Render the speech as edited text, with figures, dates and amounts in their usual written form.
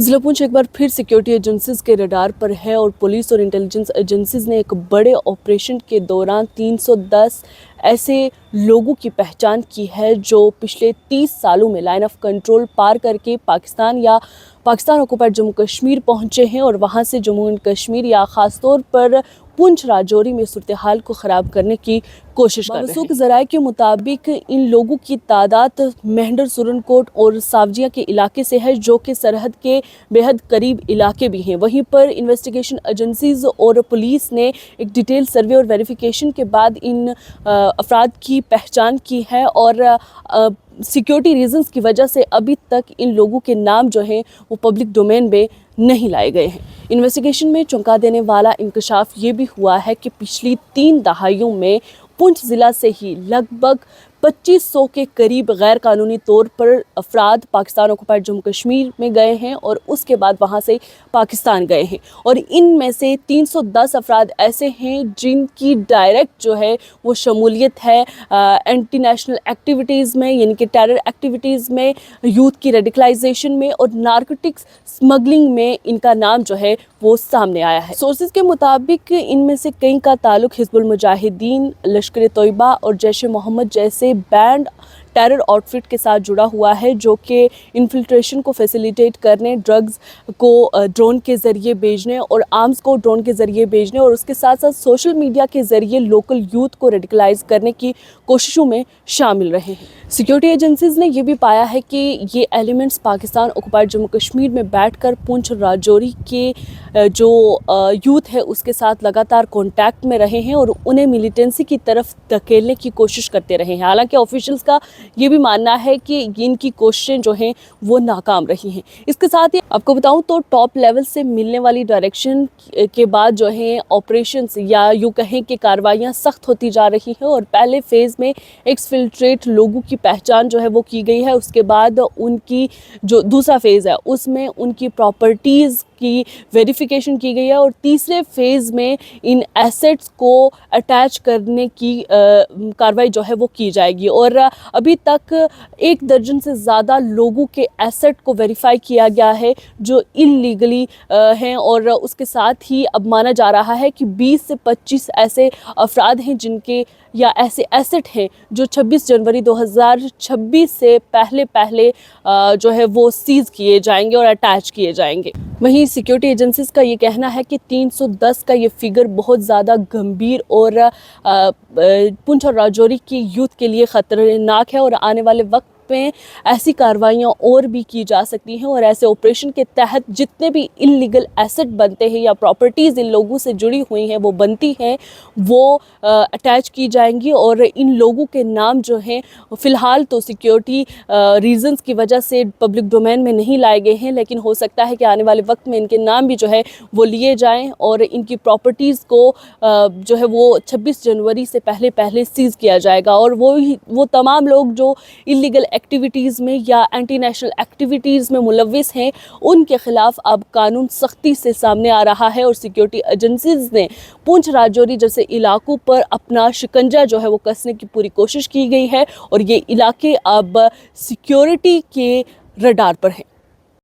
ضلع پونچھ ایک بار پھر سیکیورٹی ایجنسیز کے رڈار پر ہے اور پولیس اور انٹیلیجنس ایجنسیز نے ایک بڑے آپریشن کے دوران 310 ایسے لوگوں کی پہچان کی ہے جو پچھلے 30 سالوں میں لائن آف کنٹرول پار کر کے پاکستان آکوپائیڈ جموں کشمیر پہنچے ہیں اور وہاں سے جموں اینڈ کشمیر یا خاص طور پر پونچھ راجوری میں صورتحال کو خراب کرنے کی کوشش کر رہے ہیں۔ موثوق ذرائع کے مطابق ان لوگوں کی تعداد مہنڈر سورن کوٹ اور ساوجیاں کے علاقے سے ہے جو کہ سرحد کے بے حد قریب علاقے بھی ہیں۔ وہیں پر انویسٹیگیشن ایجنسیز اور پولیس نے ایک ڈیٹیل سروے اور ویریفیکیشن کے بعد ان افراد کی پہچان کی ہے اور سیکیورٹی ریزنز کی وجہ سے ابھی تک ان لوگوں کے نام جو ہیں وہ پبلک ڈومین میں نہیں لائے گئے ہیں۔ انویسٹیگیشن میں چونکا دینے والا انکشاف یہ بھی ہوا ہے کہ پچھلی 3 دہائیوں میں پونچھ ضلع سے ہی لگ بھگ 2500 کے قریب غیر قانونی طور پر افراد پاکستان آکوپائیڈ جموں کشمیر میں گئے ہیں اور اس کے بعد وہاں سے پاکستان گئے ہیں اور ان میں سے 310 افراد ایسے ہیں جن کی ڈائریکٹ جو ہے وہ شمولیت ہے اینٹی نیشنل ایکٹیویٹیز میں، یعنی کہ ٹیرر ایکٹیویٹیز میں، یوتھ کی ریڈیکلائزیشن میں اور نارکوٹکس سمگلنگ میں ان کا نام جو ہے وہ سامنے آیا ہے۔ سورسز کے مطابق ان میں سے کئی کا تعلق حزب المجاہدین، لشکر طیبہ اور جیش محمد جیسے بینڈ ٹیرر آؤٹ فٹ کے ساتھ جڑا ہوا ہے جو کہ انفلٹریشن کو فیسیلیٹیٹ کرنے، ڈرگز کو ڈرون کے ذریعے بھیجنے اور آرمز کو ڈرون کے ذریعے بھیجنے اور اس کے ساتھ ساتھ سوشل میڈیا کے ذریعے لوکل یوتھ کو ریڈیکلائز کرنے کی کوششوں میں شامل رہے ہیں۔ سیکیورٹی ایجنسیز نے یہ بھی پایا ہے کہ یہ ایلیمنٹس پاکستان آکوپائیڈ جموں کشمیر میں بیٹھ کر پونچھ راجوری کے جو یوتھ ہے اس کے ساتھ لگاتار کانٹیکٹ میں رہے ہیں اور انہیں ملیٹنسی کی طرف دھکیلنے کی کوشش کرتے رہے ہیں۔ حالانکہ آفیشلز کا یہ بھی ماننا ہے کہ ان کی کوششیں جو ہیں وہ ناکام رہی ہیں۔ اس کے ساتھ ہی آپ کو بتاؤں تو ٹاپ لیول سے ملنے والی ڈائریکشن کے بعد جو ہیں آپریشنز یا یوں کہیں کہ کارروائیاں سخت ہوتی جا رہی ہیں اور پہلے فیز میں ایکسفلٹریٹ لوگوں کی پہچان جو ہے وہ کی گئی ہے۔ اس کے بعد ان کی جو دوسرا فیز ہے اس میں ان کی پراپرٹیز کی ویریفیکیشن کی گئی ہے اور تیسرے فیز میں ان ایسٹس کو اٹیچ کرنے کی کارروائی جو ہے وہ کی جائے گی اور ابھی تک 1 درجن سے زیادہ لوگوں کے ایسٹ کو ویریفائی کیا گیا ہے جو انلیگلی ہیں اور اس کے ساتھ ہی اب مانا جا رہا ہے کہ 20 سے 25 ایسے افراد ہیں جن کے یا ایسے ایسٹ ہیں جو 26 جنوری 2026 سے پہلے جو ہے وہ سیز کیے جائیں گے اور اٹیچ کیے جائیں گے۔ وہیں سیکیورٹی ایجنسیز کا یہ کہنا ہے کہ 310 کا یہ فگر بہت زیادہ گمبھیر اور پونچھ اور راجوری کی یوتھ کے لیے خطرناک ہے اور آنے والے وقت میں ایسی کارروائیاں اور بھی کی جا سکتی ہیں اور ایسے آپریشن کے تحت جتنے بھی انلیگل ایسٹ بنتے ہیں یا پراپرٹیز ان لوگوں سے جڑی ہوئی ہیں وہ بنتی ہیں وہ اٹیچ کی جائیں گی اور ان لوگوں کے نام جو ہیں فی الحال تو سیکیورٹی ریزنز کی وجہ سے پبلک ڈومین میں نہیں لائے گئے ہیں، لیکن ہو سکتا ہے کہ آنے والے وقت میں ان کے نام بھی جو ہے وہ لیے جائیں اور ان کی پراپرٹیز کو جو ہے وہ 26 جنوری سے پہلے سیز کیا جائے گا اور وہ تمام لوگ جو انلیگل ایکٹیویٹیز میں یا اینٹی نیشنل ایکٹیویٹیز میں ملوث ہیں ان کے خلاف اب قانون سختی سے سامنے آ رہا ہے اور سیکیورٹی ایجنسیز نے پونچھ راجوری جیسے علاقوں پر اپنا شکنجہ جو ہے وہ کسنے کی پوری کوشش کی گئی ہے اور یہ علاقے اب سیکیورٹی کے رڈار پر ہیں۔